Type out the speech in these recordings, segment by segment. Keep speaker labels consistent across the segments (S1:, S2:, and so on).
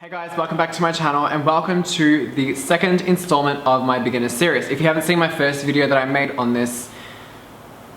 S1: Hey guys, welcome back to my channel and welcome to the second installment of my beginner series. If you haven't seen my first video that I made on this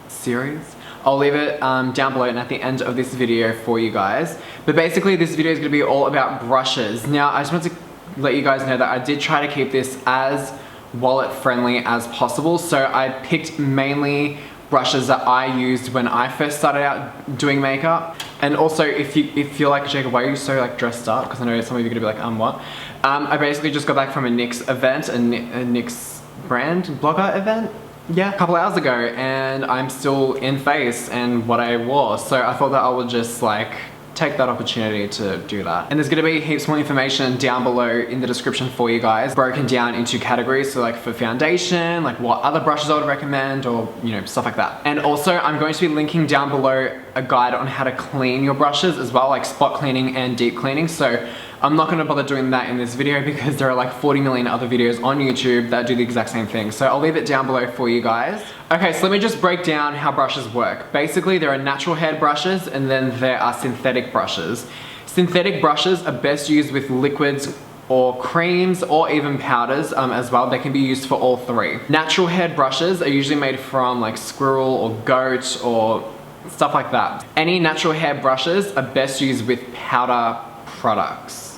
S1: series, I'll leave it down below and at the end of this video for you guys. But basically this video is going to be all about brushes. Now I just want to let you guys know that I did try to keep this as wallet friendly as possible. So I picked mainly brushes that I used when I first started out doing makeup. And also, if you're like, Jacob, why are you so like dressed up? Because I know some of you are gonna be like, what? I basically just got back from a NYX event, a NYX brand blogger event. Yeah, a couple hours ago, and I'm still in face and what I wore. So I thought that I would just like take that opportunity to do that. And there's gonna be heaps more information down below in the description for you guys, broken down into categories. So like for foundation, like what other brushes I would recommend, or you know, stuff like that. And also I'm going to be linking down below a guide on how to clean your brushes as well, like spot cleaning and deep cleaning. So I'm not gonna bother doing that in this video because there are like 40 million other videos on YouTube that do the exact same thing. So I'll leave it down below for you guys. Okay, so let me just break down how brushes work. Basically, there are natural hair brushes and then there are synthetic brushes. Synthetic brushes are best used with liquids or creams or even powders as well. They can be used for all three. Natural hair brushes are usually made from like squirrel or goat or stuff like that. Any natural hair brushes are best used with powder products.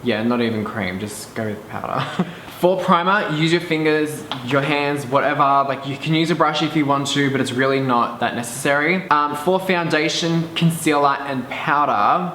S1: Yeah, not even cream, just go with powder. For primer, use your fingers, your hands, whatever. Like you can use a brush if you want to, but it's really not that necessary. For foundation, concealer, and powder,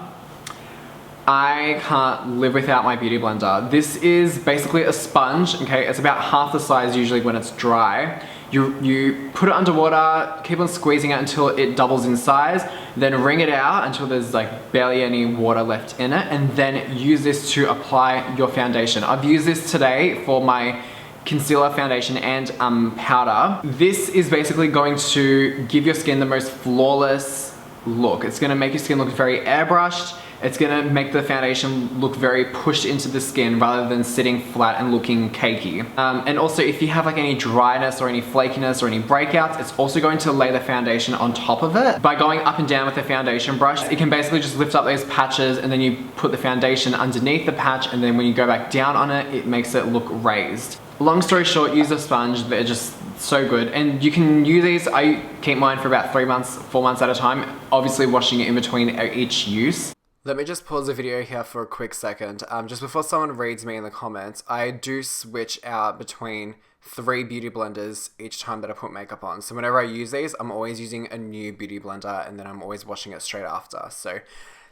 S1: I can't live without my beauty blender. This is basically a sponge, okay? It's about half the size usually when it's dry. You put it underwater, keep on squeezing it until it doubles in size, then wring it out until there's like barely any water left in it, and then use this to apply your foundation. I've used this today for my concealer, foundation, and powder. This is basically going to give your skin the most flawless look. It's gonna make your skin look very airbrushed. It's gonna make the foundation look very pushed into the skin rather than sitting flat and looking cakey. And also if you have like any dryness or any flakiness or any breakouts, it's also going to lay the foundation on top of it. By going up and down with the foundation brush, it can basically just lift up those patches and then you put the foundation underneath the patch, and then when you go back down on it, it makes it look raised. Long story short, use a sponge. They're just so good. And you can use these, I keep mine for about 3 months, 4 months at a time, obviously washing it in between each use. Let me just pause the video here for a quick second. Just before someone reads me in the comments, I do switch out between 3 beauty blenders each time that I put makeup on. So whenever I use these, I'm always using a new beauty blender and then I'm always washing it straight after. So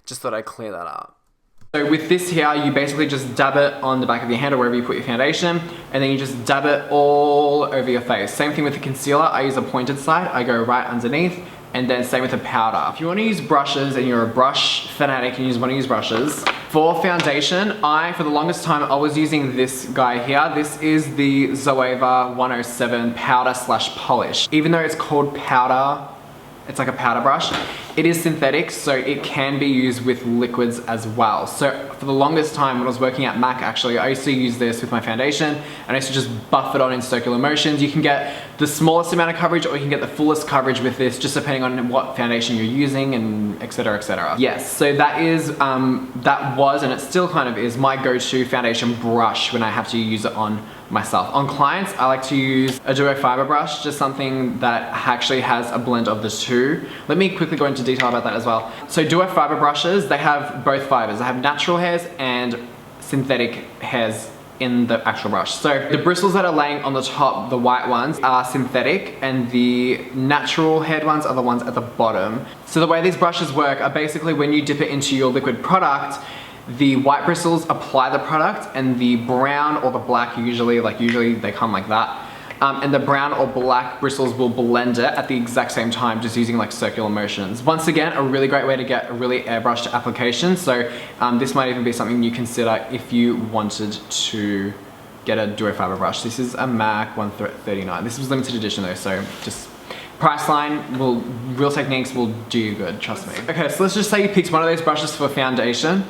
S1: just thought I'd clear that up. So with this here, you basically just dab it on the back of your hand or wherever you put your foundation, and then you just dab it all over your face. Same thing with the concealer. I use a pointed side. I go right underneath. And then same with the powder. If you want to use brushes and you're a brush fanatic and you just want to use brushes. For foundation, for the longest time, I was using this guy here. This is the Zoeva 107 powder slash polish. Even though it's called powder, it's like a powder brush, it is synthetic, so it can be used with liquids as well. So for the longest time when I was working at MAC, actually, I used to use this with my foundation and I used to just buff it on in circular motions. You can get the smallest amount of coverage or you can get the fullest coverage with this, just depending on what foundation you're using and etc, etc. Yes, so that was, and it still kind of is, my go-to foundation brush when I have to use it on myself. On clients, I like to use a Duo Fibre brush, just something that actually has a blend of the two. Let me quickly go into detail about that as well. So Duo Fibre brushes, they have both fibers. They have natural hairs and synthetic hairs in the actual brush. So the bristles that are laying on the top, the white ones, are synthetic, and the natural haired ones are the ones at the bottom. So the way these brushes work are basically when you dip it into your liquid product, the white bristles apply the product and the brown or the black, usually they come like that, and the brown or black bristles will blend it at the exact same time, just using like circular motions. Once again, a really great way to get a really airbrushed application. So this might even be something you consider if you wanted to get a Duo Fibre brush. This is a MAC 139. This was limited edition though, so just Priceline Real Techniques will do you good, trust me. Okay, so let's just say you picked one of those brushes for foundation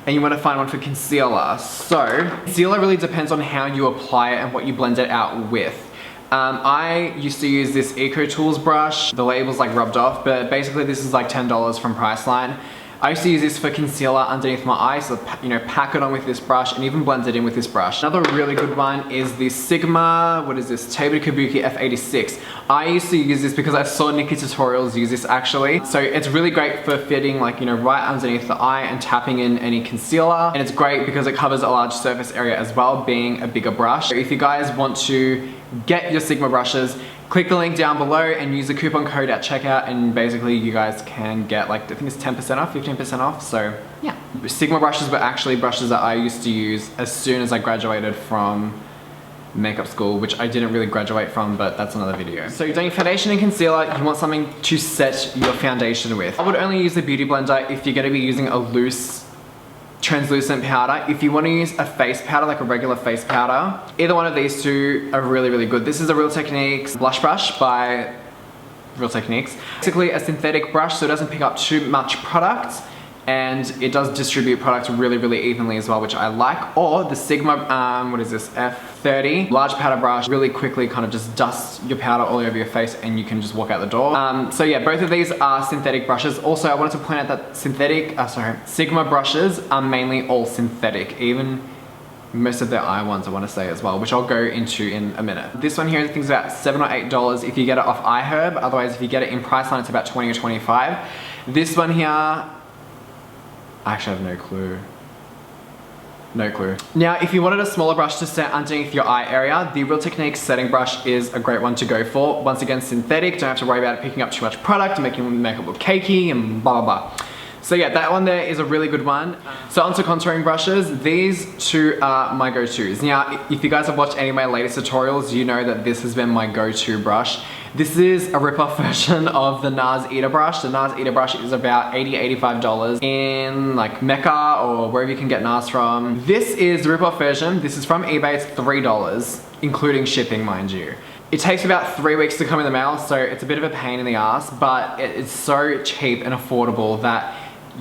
S1: and you want to find one for concealer. So concealer really depends on how you apply it and what you blend it out with. I used to use this Ecotools brush. The label's like rubbed off, but basically this is like $10 from Priceline. I used to use this for concealer underneath my eyes, so you know, pack it on with this brush and even blend it in with this brush. Another really good one is the Sigma, what is this, Table Kabuki F86. I used to use this because I saw Nikki tutorials use this actually. So it's really great for fitting like, you know, right underneath the eye and tapping in any concealer. And it's great because it covers a large surface area as well, being a bigger brush. So if you guys want to get your Sigma brushes, click the link down below and use the coupon code at checkout, and basically you guys can get like, I think it's 10% off, 15% off. So yeah. Sigma brushes were actually brushes that I used to use as soon as I graduated from makeup school, which I didn't really graduate from, but that's another video. So you're doing foundation and concealer, you want something to set your foundation with. I would only use the Beauty Blender if you're gonna be using a loose translucent powder. If you want to use a face powder, like a regular face powder, either one of these two are really, really good. This is a Real Techniques blush brush by Real Techniques. Basically a synthetic brush, so it doesn't pick up too much product, and it does distribute product really, really evenly as well, which I like. Or the Sigma, what is this, F30, large powder brush, really quickly kind of just dust your powder all over your face and you can just walk out the door. So yeah, both of these are synthetic brushes. Also, I wanted to point out that Sigma brushes are mainly all synthetic, even most of their eye ones I want to say as well, which I'll go into in a minute. This one here I think is about $7 or $8 if you get it off iHerb. Otherwise, if you get it in Priceline, it's about 20 or 25. This one here, I actually have no clue. No clue. Now, if you wanted a smaller brush to set underneath your eye area, the Real Techniques setting brush is a great one to go for. Once again, synthetic, don't have to worry about it picking up too much product and making your makeup look cakey and blah, blah, blah. So yeah, that one there is a really good one. So onto contouring brushes, these two are my go-tos. Now, if you guys have watched any of my latest tutorials, you know that this has been my go-to brush. This is a rip-off version of the NARS Eater brush. The NARS Eater brush is about $80, $85 in like Mecca or wherever you can get NARS from. This is the rip-off version. This is from eBay, it's $3, including shipping, mind you. It takes about 3 weeks to come in the mail, so it's a bit of a pain in the ass, but it's so cheap and affordable that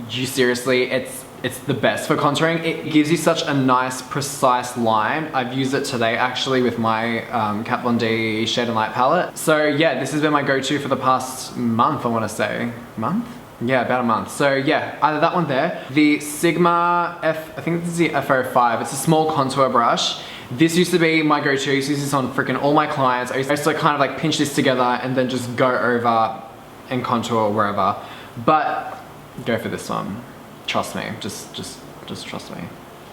S1: you seriously, it's the best for contouring. It gives you such a nice, precise line. I've used it today actually with my Kat Von D Shade and Light palette. So yeah, this has been my go-to for the past month, I want to say. Month? Yeah, about a month. So yeah, either that one there. The Sigma I think this is the F05. It's a small contour brush. This used to be my go-to. I used to use this on freaking all my clients. I used to kind of like pinch this together and then just go over and contour wherever. But go for this one. Trust me, just trust me.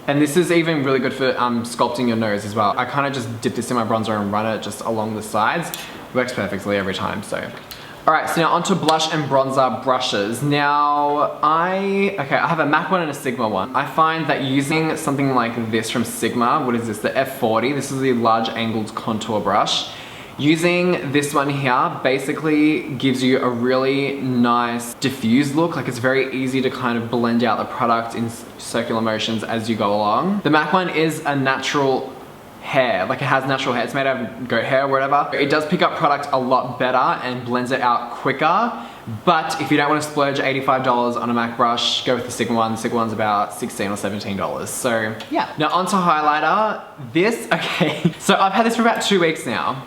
S1: And this is even really good for sculpting your nose as well. I kind of just dip this in my bronzer and run it just along the sides. Works perfectly every time, so. All right, so now onto blush and bronzer brushes. Now, I have a MAC one and a Sigma one. I find that using something like this from Sigma, what is this, the F40, this is the large angled contour brush. Using this one here basically gives you a really nice diffused look. Like it's very easy to kind of blend out the product in circular motions as you go along. The MAC one is a natural hair, like it has natural hair. It's made out of goat hair or whatever. It does pick up product a lot better and blends it out quicker. But if you don't want to splurge $85 on a MAC brush, go with the Sigma one. The Sigma one's about $16 or $17. So yeah. Now onto highlighter. So I've had this for about 2 weeks now.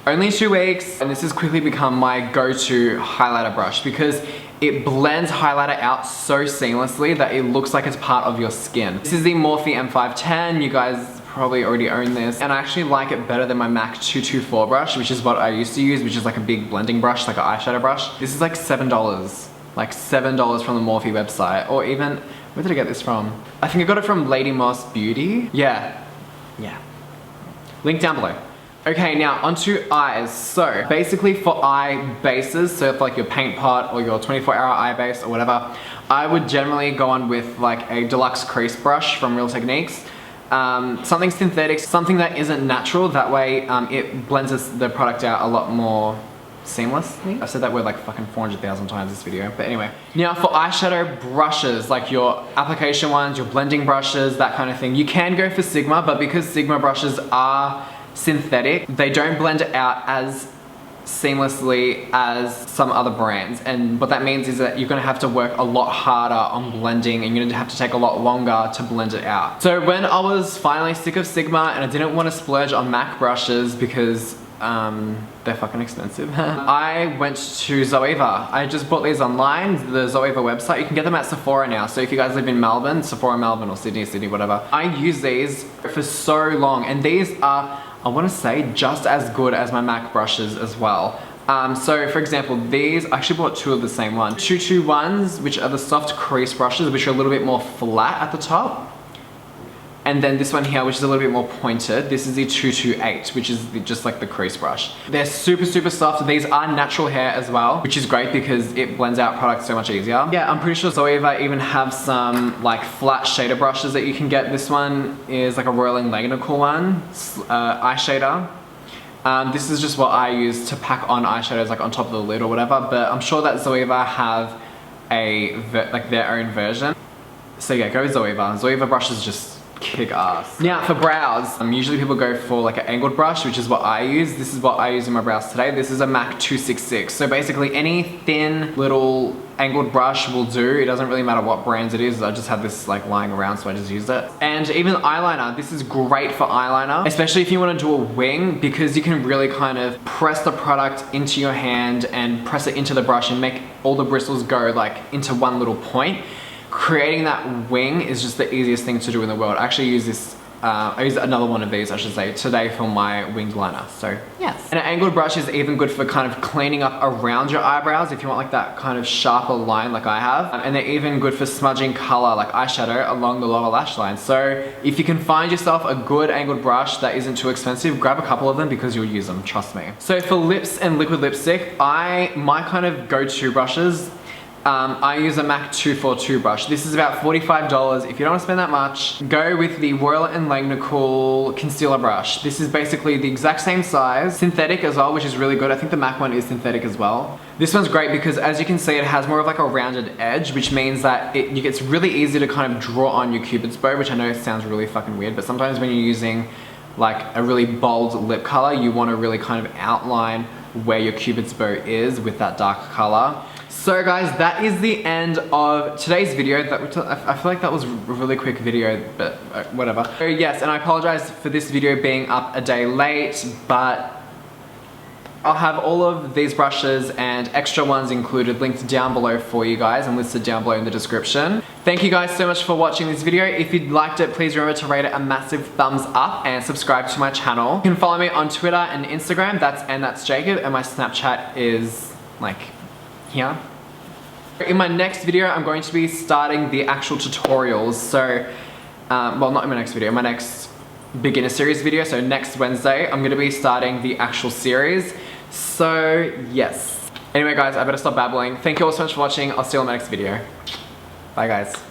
S1: Only 2 weeks, and this has quickly become my go-to highlighter brush because it blends highlighter out so seamlessly that it looks like it's part of your skin. This is the Morphe M5 Ten. You guys probably already own this, and I actually like it better than my MAC 224 brush, which is what I used to use, which is like a big blending brush, like an eyeshadow brush. This is like $7, like $7 from the Morphe website, or even, where did I get this from? I think I got it from Lady Moss Beauty. Yeah. Link down below. Okay, now onto eyes. So basically for eye bases, so for like your paint pot or your 24-hour eye base or whatever, I would generally go on with like a deluxe crease brush from Real Techniques. Something synthetic, something that isn't natural, that way it blends the product out a lot more seamlessly. I've said that word like fucking 400,000 times this video, but anyway. Now for eyeshadow brushes, like your application ones, your blending brushes, that kind of thing, you can go for Sigma, but because Sigma brushes are synthetic, they don't blend it out as seamlessly as some other brands, and what that means is that you're going to have to work a lot harder on blending and you're going to have to take a lot longer to blend it out. So when I was finally sick of Sigma and I didn't want to splurge on MAC brushes because they're fucking expensive. I went to Zoeva. I just bought these online, the Zoeva website. You can get them at Sephora now. So if you guys live in Melbourne, Sephora Melbourne or Sydney, whatever. I use these for so long, and these are, I want to say, just as good as my MAC brushes as well. So for example, these, I actually bought two of the same one. 221s, which are the soft crease brushes, which are a little bit more flat at the top. And then this one here, which is a little bit more pointed. This is the 228, which is just like the crease brush. They're super, super soft. These are natural hair as well, which is great because it blends out products so much easier. Yeah, I'm pretty sure Zoeva even have some like flat shader brushes that you can get. This one is like a Royal & Langnickel one, eyeshadow. This is just what I use to pack on eyeshadows like on top of the lid or whatever, but I'm sure that Zoeva have like their own version. So yeah, go with Zoeva. Zoeva brushes just kick ass. Now for brows, usually people go for like an angled brush, which is what I use. This is what I use in my brows today. This is a MAC 266. So basically any thin little angled brush will do. It doesn't really matter what brands it is. I just had this like lying around, so I just used it. And even eyeliner, this is great for eyeliner, especially if you want to do a wing, because you can really kind of press the product into your hand and press it into the brush and make all the bristles go like into one little point. Creating that wing is just the easiest thing to do in the world. I actually use this, I use another one of these, I should say, today for my winged liner, so yes. And an angled brush is even good for kind of cleaning up around your eyebrows if you want like that kind of sharper line like I have. And they're even good for smudging color like eyeshadow along the lower lash line. So if you can find yourself a good angled brush that isn't too expensive, grab a couple of them because you'll use them, trust me. So for lips and liquid lipstick, my kind of go-to brushes, I use a MAC 242 brush. This is about $45. If you don't want to spend that much, go with the Royal & Langnickel concealer brush. This is basically the exact same size, synthetic as well, which is really good. I think the MAC one is synthetic as well. This one's great because as you can see, it has more of like a rounded edge, which means that it's really easy to kind of draw on your cupid's bow, which I know sounds really fucking weird, but sometimes when you're using like a really bold lip color, you want to really kind of outline where your cupid's bow is with that dark color. So guys, that is the end of today's video. I feel like that was a really quick video, but whatever. So yes, and I apologize for this video being up a day late, but I'll have all of these brushes and extra ones included linked down below for you guys and listed down below in the description. Thank you guys so much for watching this video. If you liked it, please remember to rate it a massive thumbs up and subscribe to my channel. You can follow me on Twitter and Instagram, that's AndThatsJacob, and my Snapchat is like here. In my next video, I'm going to be starting the actual tutorials. So, well, not in my next video, my next beginner series video. So next Wednesday, I'm going to be starting the actual series. So yes. Anyway guys, I better stop babbling. Thank you all so much for watching. I'll see you on my next video. Bye guys.